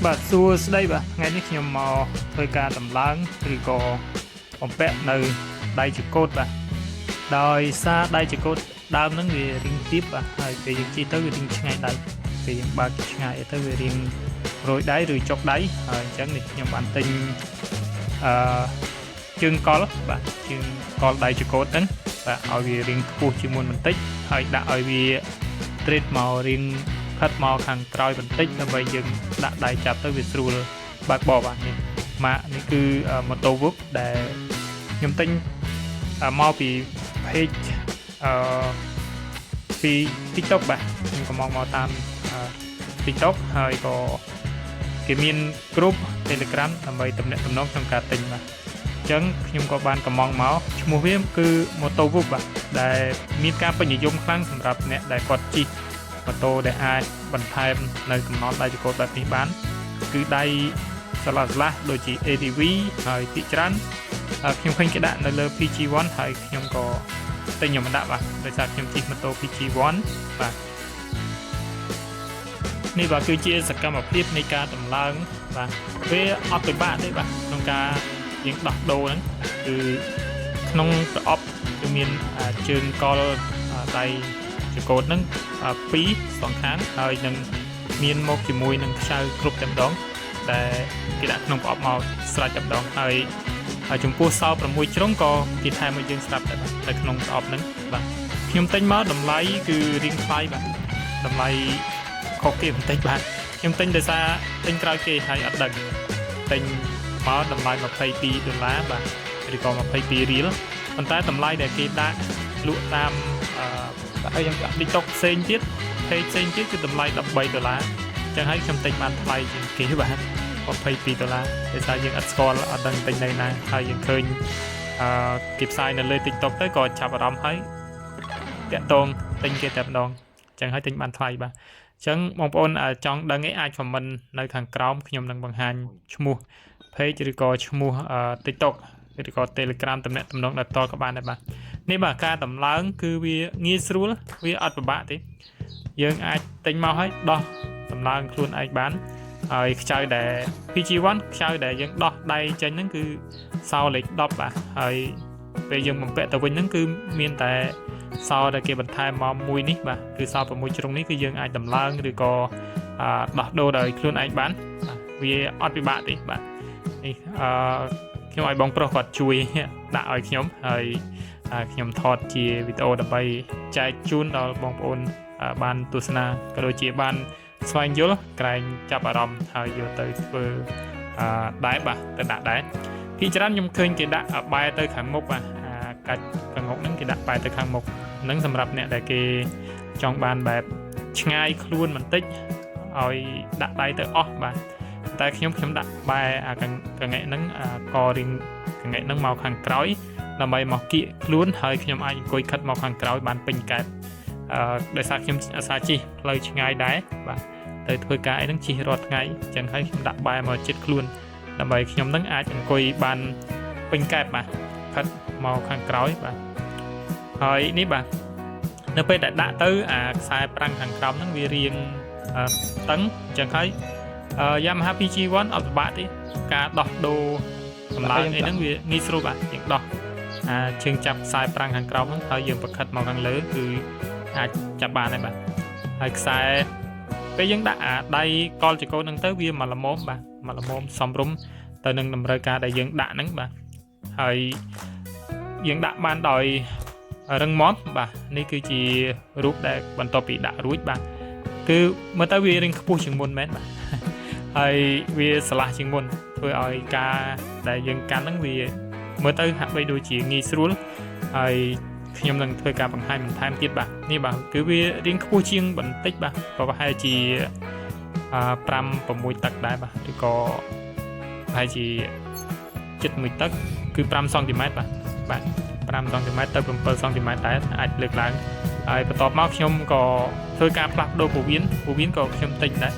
បាទសួស្តីបាទថ្ងៃនេះខ្ញុំមកធ្វើការតម្លើងឬក៏បំពាក់នៅដៃចង្កូតបាទដោយសារដៃចង្កូតដើមហ្នឹងវារីងទាបបាទហើយពេលយើងជិះទៅវារីងឆ្ងាយដៃពេលយើងបើកឆ្ងាយទៅវារីងរយដៃឬចុកដៃហើយអញ្ចឹងនេះខ្ញុំបានទិញជើងកលបាទជើងកលដៃចង្កូតហ្នឹងបាទឲ្យវារីងខ្ពស់ជាងមុនបន្តិចហើយដាក់ឲ្យវា straight មករៀងផិតមកខាងក្រោយបន្តិចដើម្បីយើងដាក់ដៃចាប់ទៅវាស្រួលបើកបបបាទនេះម៉ាកនេះគឺម៉ូតូ Whoop ដែលខ្ញុំទិញមកពី page ពី TikTok បាទខ្ញុំក៏មកតាម TikTok ហើយក៏គេមាន group Telegram ដើម្បីទំនាក់ទំនងក្នុងការទិញបាទអញ្ចឹងខ្ញុំក៏បានកំងមកឈ្មោះវាគឺ Moto Whoop បាទដែលមានការពេញនិយមខ្លាំងសម្រាប់អ្នកដែលគាត់ជិះម៉ូតូដែលអាចបន្ថែមនៅកំណត់ដៃចង្កូតបែបនេះបានគឺដៃស្លាស់ដូចជា ATV ហើយទីច្រើនខ្ញុំឃើញគេដាក់នៅលើ PG1 ហើយខ្ញុំក៏ទិញមកដាក់បាទដោយសារខ្ញុំជិះម៉ូតូ PG1 បាទនេះបាទគឺជាសកម្មភាពនៃការតម្លើងបាទវាអត់ពិបាកទេបាទក្នុងការយើងដោះដូរហ្នឹងគឺក្នុងប្រអប់គឺមានជើងកលដៃចង្កូតហ្នឹង2សងខាងហើយនឹងមានមកជាមួយនឹងខ្សៅគ្រប់តែម្ដងដែលគេដាក់ក្នុងប្រអប់មកស្រេចតែម្ដងហើយចំពោះសល់6ជ្រុងក៏គេថែមឲ្យយើងស្រាប់ដែរបាទនៅក្នុងប្រអប់ហ្នឹងបាទខ្ញុំទិញមកតម្លៃគឺរៀងថ្លៃបាទតម្លៃខុសគេបន្តិចបាទខ្ញុំទិញដោយសារទិញក្រោយគេហើយអត់ដឹងទិញមកតម្លៃ$22បាទឬក៏22រៀលប៉ុន្តែតម្លៃដែលគេដាក់លក់តាមហើយយ៉ាង TikTok ផ្សេងទៀត page ផ្សេងទៀតគឺតម្លៃ$13អញ្ចឹងហើយខ្ញុំទិញបានថ្លៃជាងគេបាទ$22ដោយសារយើងអត់ស្គាល់អត់ដឹងទិញនៅណាហើយយើងឃើញគេផ្សាយនៅលើ TikTok ទៅក៏ចាប់អារម្មណ៍ហើយតាក់ទងទិញគេតែម្ដងអញ្ចឹងហើយទិញបានថ្លៃបាទអញ្ចឹងបងប្អូនចង់ដឹងអីអាច comment នៅខាងក្រោមខ្ញុំនឹងបង្ហាញឈ្មោះ page ឬក៏ឈ្មោះ TikTok ឬក៏ Telegram ទំនាក់ទំនងដល់តក៏បានដែរបាទនេះបាទការតម្លើងគឺវាងាយស្រួលវាអត់ពិបាកទេយើងអាចទិញមកឲ្យដោះតម្លើងខ្លួនឯងបានហើយខ្ចៅដែល PG1 ខ្ចៅដែលយើងដោះដៃចេញហ្នឹងគឺសោលេខ10បាទហើយពេលយើងបំពាក់ទៅវិញហ្នឹងគឺមានតែសោដែលគេបន្ថែមមកមួយនេះបាទគឺសោ6ជ្រុងនេះគឺយើងអាចតម្លើងឬក៏ដោះដូរដោយខ្លួនឯងបានបាទវាអត់ពិបាកទេបាទនេះខ្ញុំឲ្យបងប្រុសគាត់ជួយដាក់ឲ្យខ្ញុំហើយខ្ញុំថតជាវីដេអូដើម្បីចែកជូនដល់បងប្អូនបានទស្សនាក៏ដូចជាបានស្វែងយល់ក្រែងចាប់អារម្មណ៍ហើយយកទៅធ្វើដែរបាទទៅដាក់ដែរពីច្រើនខ្ញុំឃើញគេដាក់បែរទៅខាងមុខបាទកាច់កងុកហ្នឹងគេដាក់បែរទៅខាងមុខហ្នឹងសម្រាប់អ្នកដែលគេចង់បានបែបឆ្ងាយខ្លួនបន្តិចឲ្យដាក់ដៃទៅអស់បាទតែខ្ញុំដាក់បែរកងែកហ្នឹងករៀងកងែកហ្នឹងមកខាងក្រោយដើម្បីមកគៀកខ្លួនហើយខ្ញុំអាចអង្គុយខិតមកខាងក្រោយបានពេញកែបដោយសារខ្ញុំអាសាជិះផ្លូវឆ្ងាយដែរបាទទៅធ្វើការអីហ្នឹងជិះរាល់ថ្ងៃអញ្ចឹងហើយខ្ញុំដាក់បែរមកជិតខ្លួនដើម្បីខ្ញុំនឹងអាចអង្គុយបានពេញកែបបាទខិតមកខាងក្រោយបាទហើយនេះបាទនៅពេលដែលដាក់ទៅខ្សែប្រាំងខាងក្រោមហ្នឹងវារៀងតឹងអញ្ចឹងហើយYamaha PG1 អត់ពិបាកទេការដោះដូរកម្លាំងអីហ្នឹងវាងាយស្រួលបាទយើងដោះជើងចាប់ខ្សែប្រាំងខាងក្រោមហ្នឹងហើយយើងប្រខិតមកខាងលើគឺអាចចាប់បានហើយបាទហើយខ្សែពេលយើងដាក់ដៃកលចង្កូតហ្នឹងទៅវាមកល្មមបាទមកល្មមសំរុំទៅនឹងតម្រូវការដែលយើងដាក់ហ្នឹងបាទហើយយើងដាក់បានដោយរឹងមាំបាទនេះគឺជារូបដែលបន្ទាប់ពីដាក់រួចបាទគឺមើលទៅវារៀងខ្ពស់ជាងមុនមែនបាទហើយវាស្លាស់ជាងមុនធ្វើឲ្យការដែលយើងកាន់ហ្នឹងវាមើលទៅហាក់បីដូចជាងាយស្រួលហើយខ្ញុំនឹងធ្វើការបង្ហាញបន្ថែមទៀតបាទនេះបាទគឺវារៀងខ្ពស់ជាងបន្តិចបាទប្រហែលជា5-6 តឹកដែរបាទឬក៏ប្រហែលជា7 តឹកគឺ5 សង់ទីម៉ែត្របាទ5 សង់ទីម៉ែត្រទៅ7 សង់ទីម៉ែត្រដែរអាចលើកឡើងហើយបន្ទាប់មកខ្ញុំក៏ធ្វើការផ្លាស់ប្ដូរពោះវៀនក៏ខ្ញុំទិញដែរ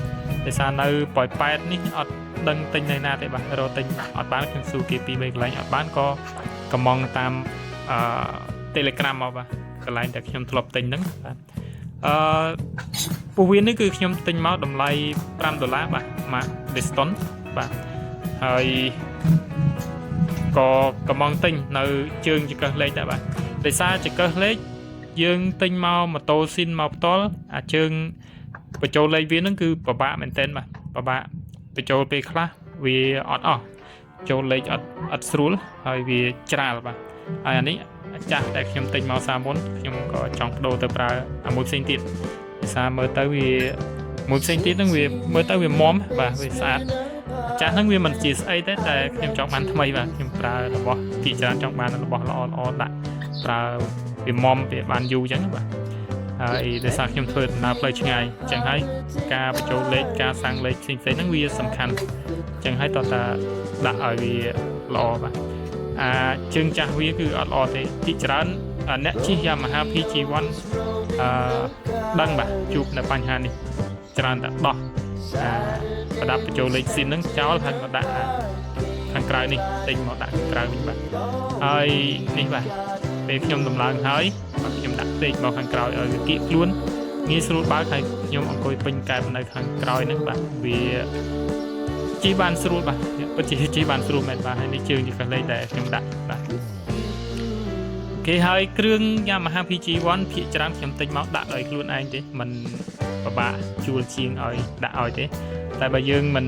ដោយសារនៅប៉ោយប៉ែតនេះអត់ដឹងទិញនៅណាទេបាទរកទិញអត់បានខ្ញុំសួរគេ2 3កន្លែងអត់បានក៏កំងតាមTelegram មកបាទកន្លែងដែលខ្ញុំធ្លាប់ទិញហ្នឹងបាទ ពួកវានេះគឺខ្ញុំទិញមកតម្លៃ$5បាទម៉ាក Deston បាទហើយក៏កំងទិញនៅជើងចង្កឹះលេខដែរបាទដោយសារចង្កឹះលេខយើងទិញមកម៉ូតូស៊ីនមកផ្ទាល់អាជើងបញ្ចូលលេខវានឹងគឺពិបាកមែនទែនបាទពិបាកបញ្ចូលពេលខ្លះវាអត់អស់ចូលលេខអត់ស្រួលហើយវាច្រាលបាទហើយអានេះចាស់ដែលខ្ញុំទិញមកសាមុនខ្ញុំក៏ចង់បដូរទៅប្រើអាមួយផ្សេងទៀតដោយសារមើលទៅវាមួយផ្សេងទៀតហ្នឹងវាមើលទៅវាមុំបាទវាស្អាតចាស់ហ្នឹងវាមិនជាស្អីទេតែខ្ញុំចង់បានថ្មីបាទខ្ញុំប្រើរបស់ទីច្រើនចង់បានរបស់ល្អដាក់ប្រើវាមុំវាបានយូរអញ្ចឹងបាទហើយដោយសារខ្ញុំធ្វើដំណើរផ្លូវឆ្ងាយអញ្ចឹងហើយការបញ្ចូលលេខការសាំងលេខផ្សេងៗហ្នឹងវាសំខាន់អញ្ចឹងហើយតើតាដាក់ឲ្យវាល្អបាទជើងចាស់វាគឺអត់ល្អទេទីច្រើនអ្នកជិះ Yamaha PG1 ដឹងបាទជួបនៅបញ្ហានេះច្រើនតែដោះប្រដាប់បញ្ចូលលេខស៊ីនហ្នឹងចោលហើយមកដាក់ខាងក្រៅនេះទិញមកដាក់ខាងក្រៅវិញបាទហើយនេះបាទពេលខ្ញុំដំឡើងហើយបាទខ្ញុំដាក់ផ្លេកមកខាងក្រោយឲ្យវាគៀកខ្លួនងាយស្រួលបើកហើយខ្ញុំអង្គុយពេញកែបនៅខាងក្រោយហ្នឹងបាទវាជិះបានស្រួលបាទពិតជាជិះបានស្រួលមែនបាទហើយនេះជើងជាកលេខដែលខ្ញុំដាក់បាទគេហើយគ្រឿង Yamaha PG1 ភាគច្រើនខ្ញុំទិញមកដាក់ដោយខ្លួនឯងទេมันពិបាកជួលជាងឲ្យដាក់ឲ្យទេតែបើយើងមិន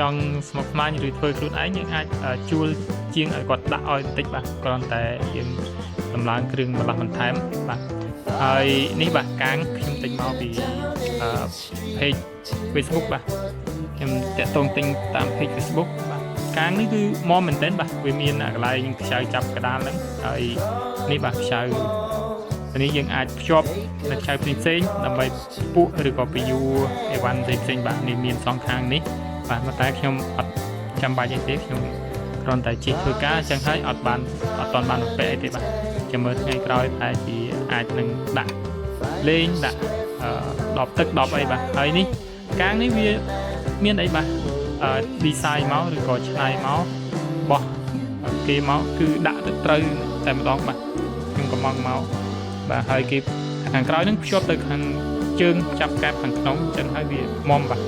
ចង់ស្មុគស្មាញឬធ្វើខ្លួនឯងយើងអាចជួលជាងឲ្យគាត់ដាក់ឲ្យបន្តិចបាទគ្រាន់តែយើងតម្លើងគ្រឿងបន្លោះបន្ថែមបាទហើយនេះបាទកាងខ្ញុំទិញមកពីpage Facebook បាទខ្ញុំតាក់ទងទិញតាម page Facebook បាទកាងនេះគឺមកមែនទែនបាទវាមានកន្លែងខ្ចៅចាប់កដាលហ្នឹងហើយនេះបាទខ្ចៅនេះយើងអាចភ្ជាប់នៅខ្ចៅផ្សេងៗដើម្បីពួកឬក៏ពីយួរអីវ៉ាន់ផ្សេងៗបាទនេះមានសងខាងនេះបាទតែខ្ញុំអត់ចាំបាច់អីទេខ្ញុំគ្រាន់តែជិះធ្វើការអញ្ចឹងហើយអត់តាន់បានពាក់អីទេបាទចាំមើលថ្ងៃក្រោយតែជាអាចនឹងដាក់លេងដាក់ដបទឹកដបអីបាទហើយនេះកាងនេះវាមានអីបាទdesign មកឬក៏ឆ្នៃមកបោះគេមកគឺដាក់ទៅត្រូវតែម្ដងបាទខ្ញុំកំងមកបាទហើយគេខាងក្រោយនឹងភ្ជាប់ទៅខាងជើងចាប់កែបខាងក្នុងអញ្ចឹងហើយវាមុំបាទ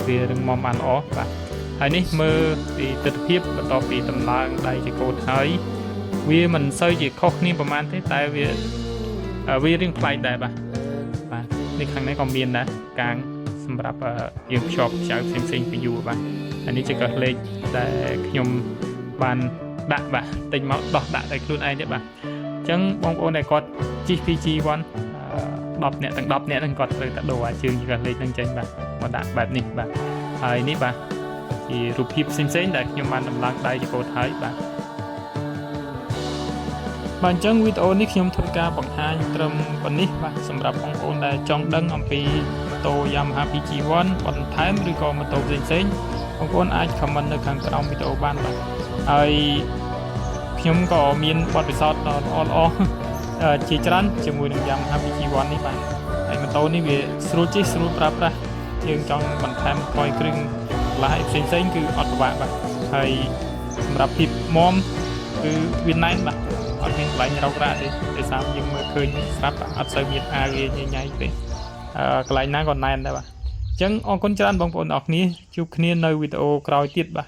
វារឹងមុំបានល្អបាទហើយនេះមើលពីទស្សនវិជ្ជាបន្ទាប់ពីតម្លើងដៃជាកូតហើយវាមិនសូវជាខុសគ្នាប្រហែលទេតែវារៀងប្លែកដែរបាទនេះខាងនេះក៏មានដែរកាងសម្រាប់យើងភ្ជាប់ខ្ចៅផ្សេងៗពីយូរបាទហើយនេះជាកោះលេខដែលខ្ញុំបានដាក់បាទទិញមកដោះដាក់ដោយខ្លួនឯងទេបាទអញ្ចឹងបងប្អូនដែលគាត់ជិះ PG1 10នាក់ទាំង10នាក់ហ្នឹងគាត់ត្រូវតែដូរអាជើងកោះលេខហ្នឹងចេញបាទមកដាក់បែបនេះបាទហើយនេះបាទជារូបភាពផ្សេងៗដែលខ្ញុំបានដំឡើងដៃជាកូតហើយបាទអញ្ចឹងវីដេអូនេះខ្ញុំធ្វើការបង្ហាញត្រឹមប៉ុណ្នេះបាទសម្រាប់បងប្អូនដែលចង់ដឹងអំពីម៉ូតូ Yamaha PG1 បន្ថែមឬក៏ម៉ូតូផ្សេងៗបងប្អូនអាច comment នៅខាងក្រោមវីដេអូបានបាទហើយខ្ញុំក៏មានបទពិសោធន៍ល្អជាច្រើនជាមួយនឹង Yamaha PG1 នេះបាទហើយម៉ូតូនេះវាស្រួលជិះស្រួលប្រើប្រាស់យើងចង់បន្ថែមថយគ្រឿងបន្លាស់ផ្សេងៗគឺអត់ពិបាកបាទហើយសម្រាប់ភាពមុំគឺវាណែនបាទអត់មានកន្លែងរោគរ៉ាទេដោយសារយើងមើលឃើញស្រាប់អត់សូវមានអាវាញ៉ៃទេកន្លែងណាក៏ណែនដែរបាទអញ្ចឹងអរគុណច្រើនបងប្អូនទាំងអស់គ្នាជួបគ្នានៅវីដេអូក្រោយទៀតបាទ